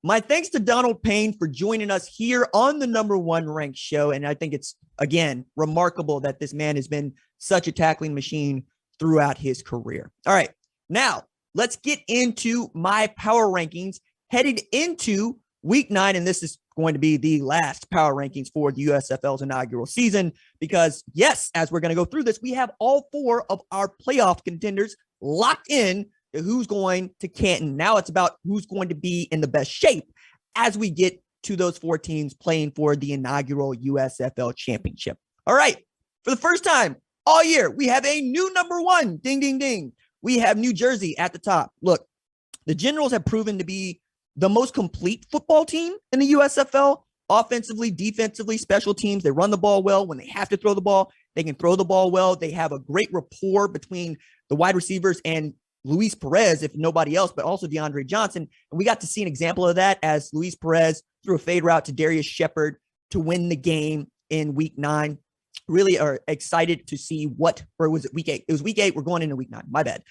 My thanks to Donald Payne for joining us here on the number one ranked show. And I think it's, again, remarkable that this man has been such a tackling machine throughout his career. All right, now let's get into my power rankings headed into week 9. And this is going to be the last power rankings for the USFL's inaugural season because, yes, as we're going to go through this, we have all 4 of our playoff contenders locked in. Who's going to Canton. Now it's about who's going to be in the best shape as we get to those 4 teams playing for the inaugural USFL championship. All right. For the first time all year, we have a new number 1. Ding, ding, ding. We have New Jersey at the top. Look, the Generals have proven to be the most complete football team in the USFL, offensively, defensively, special teams. They run the ball well. When they have to throw the ball, they can throw the ball well. They have a great rapport between the wide receivers and Luis Perez, if nobody else, but also DeAndre Johnson. And we got to see an example of that as Luis Perez threw a fade route to Darius Shepard to win the game in week 9. Really are excited to see or was it week 8? It was week 8. We're going into week 9. My bad.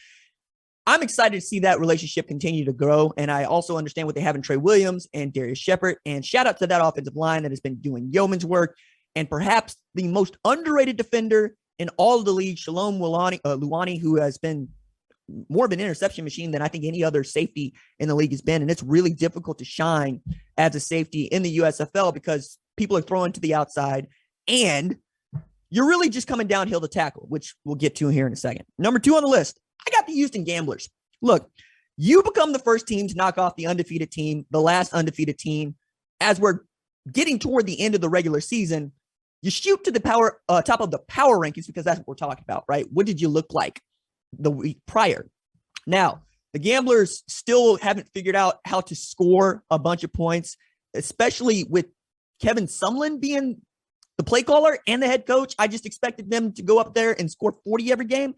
I'm excited to see that relationship continue to grow. And I also understand what they have in Trey Williams and Darius Shepard. And shout out to that offensive line that has been doing yeoman's work. And perhaps the most underrated defender in all of the league, Shalom Luani, who has been more of an interception machine than I think any other safety in the league has been. And it's really difficult to shine as a safety in the USFL because people are throwing to the outside and you're really just coming downhill to tackle, which we'll get to here in a second. Number 2 on the list, I got the Houston Gamblers. Look, you become the first team to knock off the undefeated team, the last undefeated team. As we're getting toward the end of the regular season, you shoot to the top of the power rankings because that's what we're talking about, right? What did you look like the week prior? Now, the Gamblers still haven't figured out how to score a bunch of points, especially with Kevin Sumlin being the play caller and the head coach. I just expected them to go up there and score 40 every game,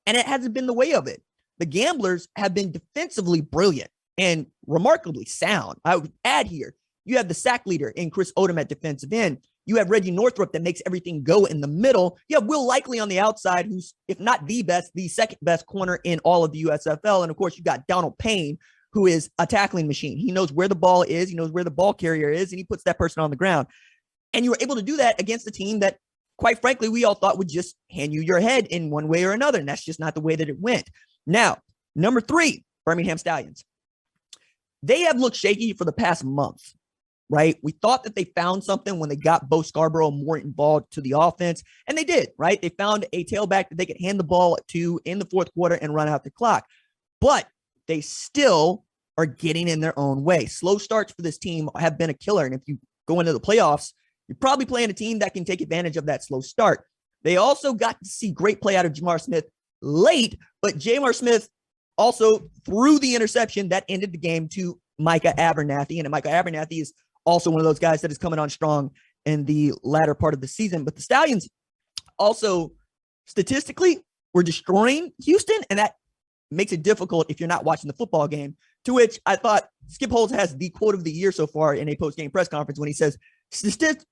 and it hasn't been the way of it. The Gamblers have been defensively brilliant and remarkably sound. I would add here, you have the sack leader in Chris Odom at defensive end. You have Reggie Northrup that makes everything go in the middle. You have Will Likely on the outside, who's, if not the best, the second best corner in all of the USFL. And of course, you got Donald Payne, who is a tackling machine. He knows where the ball is. He knows where the ball carrier is, and he puts that person on the ground. And you were able to do that against a team that, quite frankly, we all thought would just hand you your head in one way or another. And that's just not the way that it went. Now, number 3, Birmingham Stallions. They have looked shaky for the past month. Right? We thought that they found something when they got Bo Scarborough more involved to the offense, and they did, right? They found a tailback that they could hand the ball to in the 4th quarter and run out the clock. But they still are getting in their own way. Slow starts for this team have been a killer, and if you go into the playoffs, you're probably playing a team that can take advantage of that slow start. They also got to see great play out of Jamar Smith late, but Jamar Smith also threw the interception that ended the game to Micah Abernathy, and Micah Abernathy is also one of those guys that is coming on strong in the latter part of the season. But the Stallions also statistically were destroying Houston, and that makes it difficult if you're not watching the football game, to which I thought Skip Holtz has the quote of the year so far in a post-game press conference when he says, statistics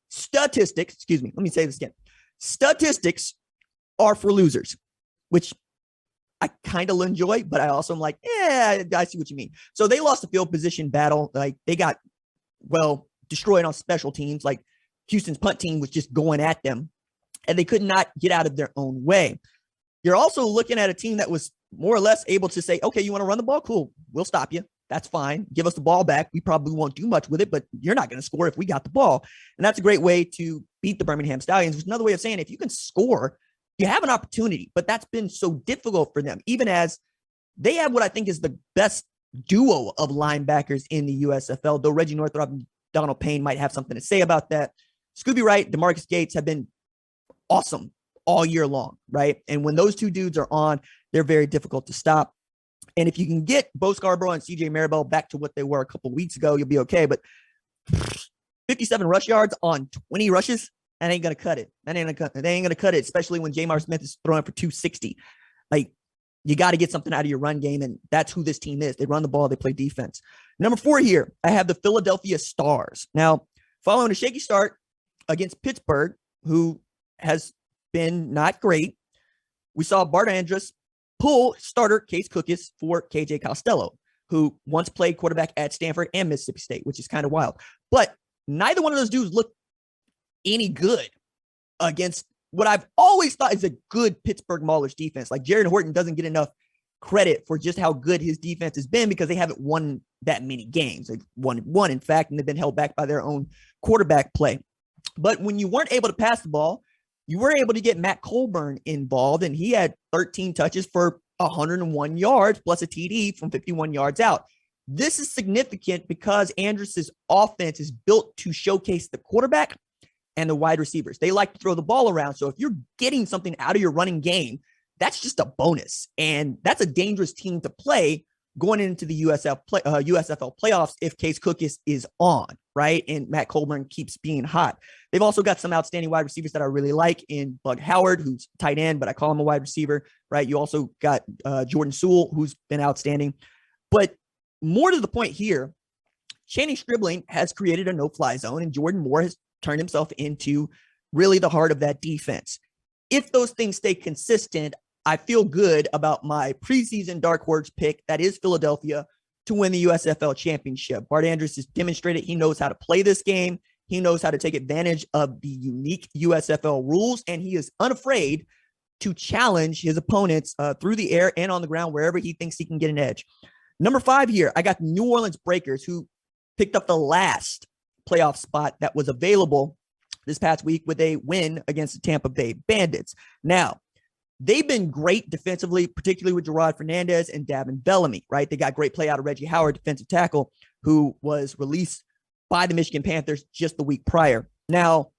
are for losers, which I kind of enjoy, but I also am like, yeah, I see what you mean. So they lost the field position battle. Like they got destroyed on special teams. Like Houston's punt team was just going at them and they could not get out of their own way. You're also looking at a team that was more or less able to say, okay, you want to run the ball? Cool. We'll stop you. That's fine. Give us the ball back. We probably won't do much with it, but you're not going to score if we got the ball. And that's a great way to beat the Birmingham Stallions, which is another way of saying if you can score, you have an opportunity, but that's been so difficult for them, even as they have what I think is the best duo of linebackers in the USFL, though Reggie Northrup and Donald Payne might have something to say about that. Scooby Wright, DeMarcus Gates have been awesome all year long, right? And when those two dudes are on, they're very difficult to stop. And if you can get Bo Scarborough and CJ Maribel back to what they were a couple of weeks ago, you'll be okay. But 57 rush yards on 20 rushes, that ain't going to cut it. They ain't going to cut it, especially when Jamar Smith is throwing for 260. Like, you got to get something out of your run game, and that's who this team is. They run the ball, they play defense. Number 4 here, I have the Philadelphia Stars. Now, following a shaky start against Pittsburgh, who has been not great, we saw Bart Andrus pull starter Case Cookus for KJ Costello. who once played quarterback at Stanford and Mississippi State, which is kind of wild. But neither one of those dudes looked any good against what I've always thought is a good Pittsburgh Maulers defense. Like Jared Horton doesn't get enough credit for just how good his defense has been because they haven't won that many games. They've won one, in fact, and they've been held back by their own quarterback play. But when you weren't able to pass the ball, you were able to get Matt Colburn involved, and he had 13 touches for 101 yards plus a TD from 51 yards out. This is significant because Andrus's offense is built to showcase the quarterback and the wide receivers. They like to throw the ball around. So if you're getting something out of your running game, that's just a bonus. And that's a dangerous team to play going into the USFL playoffs if Case Cook is on, right? And Matt Colburn keeps being hot. They've also got some outstanding wide receivers that I really like in Bug Howard, who's tight end, but I call him a wide receiver, right? You also got Jordan Sewell, who's been outstanding. But more to the point here, Channing Stribling has created a no-fly zone, and Jordan Moore has turned himself into really the heart of that defense. If those things stay consistent, I feel good about my preseason dark horse pick, that is Philadelphia, to win the USFL championship. Bart Andrus has demonstrated he knows how to play this game. He knows how to take advantage of the unique USFL rules, and he is unafraid to challenge his opponents through the air and on the ground wherever he thinks he can get an edge. Number 5 here, I got the New Orleans Breakers, who picked up the last playoff spot that was available this past week with a win against the Tampa Bay Bandits. Now, they've been great defensively, particularly with Gerard Fernandez and Davin Bellamy, right? They got great play out of Reggie Howard, defensive tackle, who was released by the Michigan Panthers just the week prior. Now,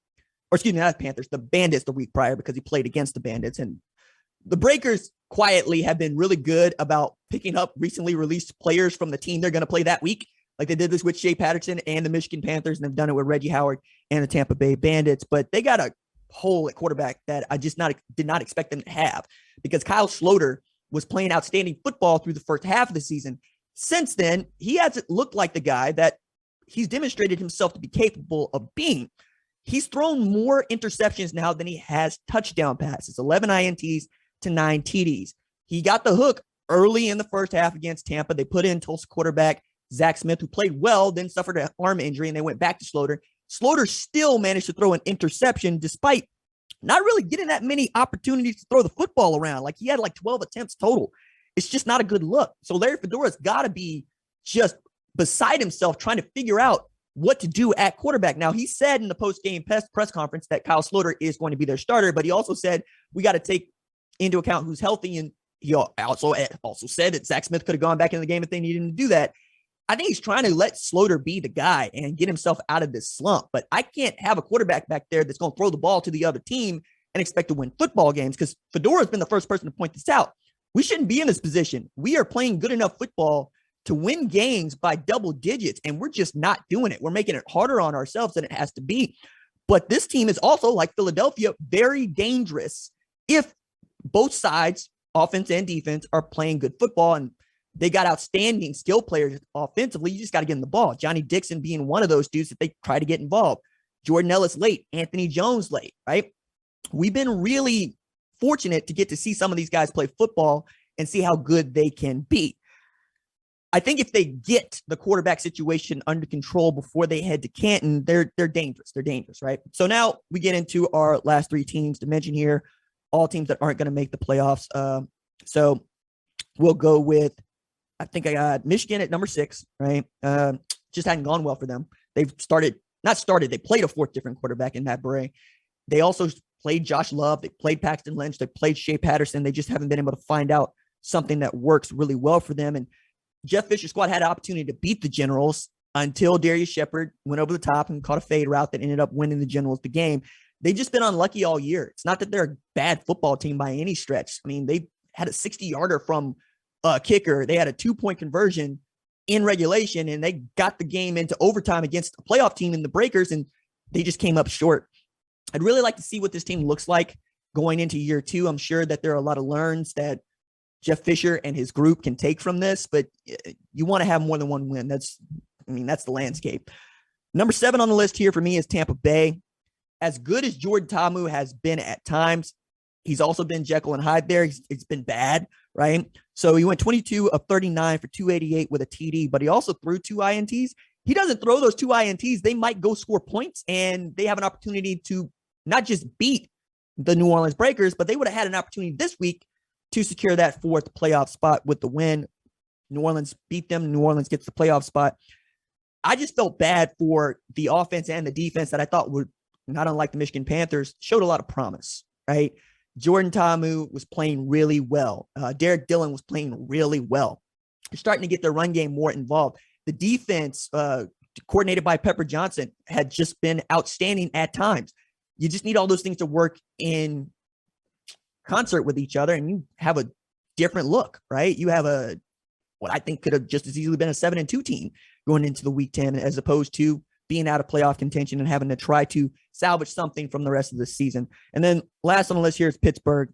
or excuse me, not Panthers, the Bandits the week prior, because he played against the Bandits. And the Breakers quietly have been really good about picking up recently released players from the team they're going to play that week. Like they did this with Shea Patterson and the Michigan Panthers, and they've done it with Reggie Howard and the Tampa Bay Bandits. But they got a hole at quarterback that I just did not expect them to have, because Kyle Sloter was playing outstanding football through the first half of the season. Since then, he hasn't looked like the guy that he's demonstrated himself to be capable of being. He's thrown more interceptions now than he has touchdown passes, 11 INTs to 9 TDs. He got the hook early in the first half against Tampa. They put in Tulsa quarterback Zach Smith, who played well, then suffered an arm injury, and they went back to Sloter. Sloter still managed to throw an interception despite not really getting that many opportunities to throw the football around. Like he had like 12 attempts total. It's just not a good look. So Larry Fedora's got to be just beside himself trying to figure out what to do at quarterback. Now, he said in the post-game press conference that Kyle Sloter is going to be their starter, but he also said we got to take into account who's healthy. And he also said that Zach Smith could have gone back in the game if they needed him to do that. I think he's trying to let Sloter be the guy and get himself out of this slump. But I can't have a quarterback back there that's going to throw the ball to the other team and expect to win football games, because Fedora has been the first person to point this out. We shouldn't be in this position. We are playing good enough football to win games by double digits, and we're just not doing it. We're making it harder on ourselves than it has to be. But this team is also, like Philadelphia, very dangerous if both sides, offense and defense, are playing good football. And they got outstanding skill players offensively. You just got to get in the ball. Johnny Dixon being one of those dudes that they try to get involved. Jordan Ellis late, Anthony Jones late, right? We've been really fortunate to get to see some of these guys play football and see how good they can be. I think if they get the quarterback situation under control before they head to Canton, they're dangerous. They're dangerous, right? So now we get into our last 3 teams to mention here, all teams that aren't going to make the playoffs. So we'll go with, I think I got Michigan at number 6, right? Just hadn't gone well for them. They played a 4th different quarterback in Matt Bray. They also played Josh Love. They played Paxton Lynch. They played Shea Patterson. They just haven't been able to find out something that works really well for them. And Jeff Fisher's squad had an opportunity to beat the Generals until Darius Shepard went over the top and caught a fade route that ended up winning the Generals the game. They've just been unlucky all year. It's not that they're a bad football team by any stretch. I mean, they had a 60-yarder from a kicker. They had a 2-point conversion in regulation, and they got the game into overtime against a playoff team in the Breakers, and they just came up short. I'd really like to see what this team looks like going into year 2. I'm sure that there are a lot of learns that Jeff Fisher and his group can take from this, but you want to have more than one win. That's the landscape. Number 7 on the list here for me is Tampa Bay. As good as Jordan Ta'amu has been at times, he's also been Jekyll and Hyde there. He's been bad, right? So he went 22 of 39 for 288 with a TD, but he also threw 2 INTs. He doesn't throw those 2 INTs. They might go score points, and they have an opportunity to not just beat the New Orleans Breakers, but they would have had an opportunity this week to secure that 4th playoff spot with the win. New Orleans beat them. New Orleans gets the playoff spot. I just felt bad for the offense and the defense that I thought would, not unlike the Michigan Panthers, showed a lot of promise, right? Jordan Ta'amu was playing really well. Derek Dillon was playing really well. You're starting to get the run game more involved. The defense, coordinated by Pepper Johnson, had just been outstanding at times. You just need all those things to work in concert with each other, and you have a different look, right? You have what I think could have just as easily been a 7-2 team going into the Week 10, as opposed to being out of playoff contention and having to try to salvage something from the rest of the season. And then last on the list here is Pittsburgh.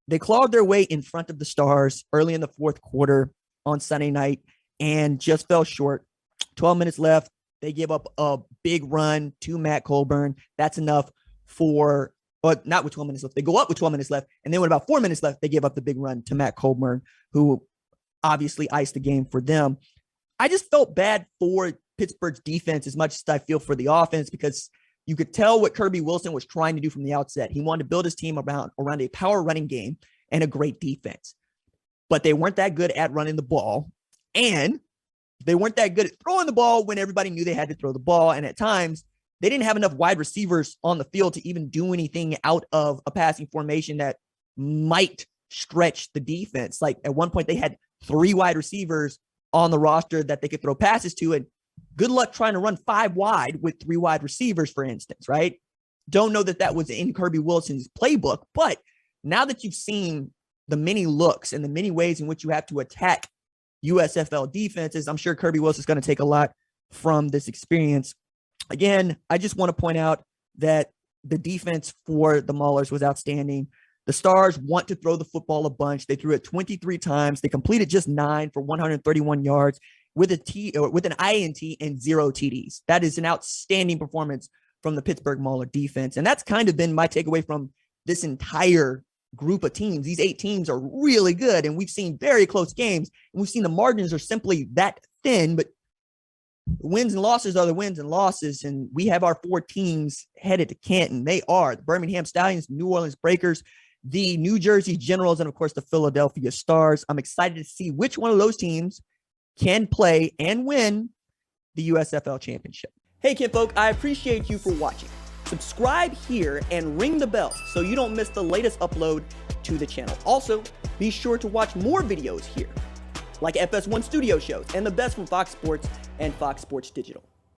They clawed their way in front of the Stars early in the 4th quarter on Sunday night and just fell short. 12 minutes left. They give up a big run to Matt Colburn. That's enough for, but not with 12 minutes left. They go up with 12 minutes left. And then with about 4 minutes left, they give up the big run to Matt Colburn, who obviously iced the game for them. I just felt bad for Pittsburgh's defense as much as I feel for the offense, because you could tell what Kirby Wilson was trying to do from the outset. He wanted to build his team around a power running game and a great defense. But they weren't that good at running the ball, and they weren't that good at throwing the ball when everybody knew they had to throw the ball. And at times, they didn't have enough wide receivers on the field to even do anything out of a passing formation that might stretch the defense. Like at one point, they had 3 wide receivers on the roster that they could throw passes to, and good luck trying to run 5 wide with 3 wide receivers, for instance, right? Don't know that was in Kirby Wilson's playbook, but now that you've seen the many looks and the many ways in which you have to attack USFL defenses, I'm sure Kirby Wilson's going to take a lot from this experience. Again, I just want to point out that the defense for the Maulers was outstanding. The Stars want to throw the football a bunch. They threw it 23 times. They completed just 9 for 131 yards with an INT and 0 TDs. That is an outstanding performance from the Pittsburgh Mauler defense. And that's kind of been my takeaway from this entire group of teams. These 8 teams are really good, and we've seen very close games, and we've seen the margins are simply that thin, but the wins and losses are the wins and losses, and we have our 4 teams headed to Canton. They are the Birmingham Stallions, New Orleans Breakers, the New Jersey Generals, and of course the Philadelphia Stars. I'm excited to see which one of those teams can play and win the USFL championship. Hey, kinfolk, I appreciate you for watching. Subscribe here and ring the bell so you don't miss the latest upload to the channel. Also, be sure to watch more videos here, like FS1 Studio shows and the best from Fox Sports and Fox Sports Digital.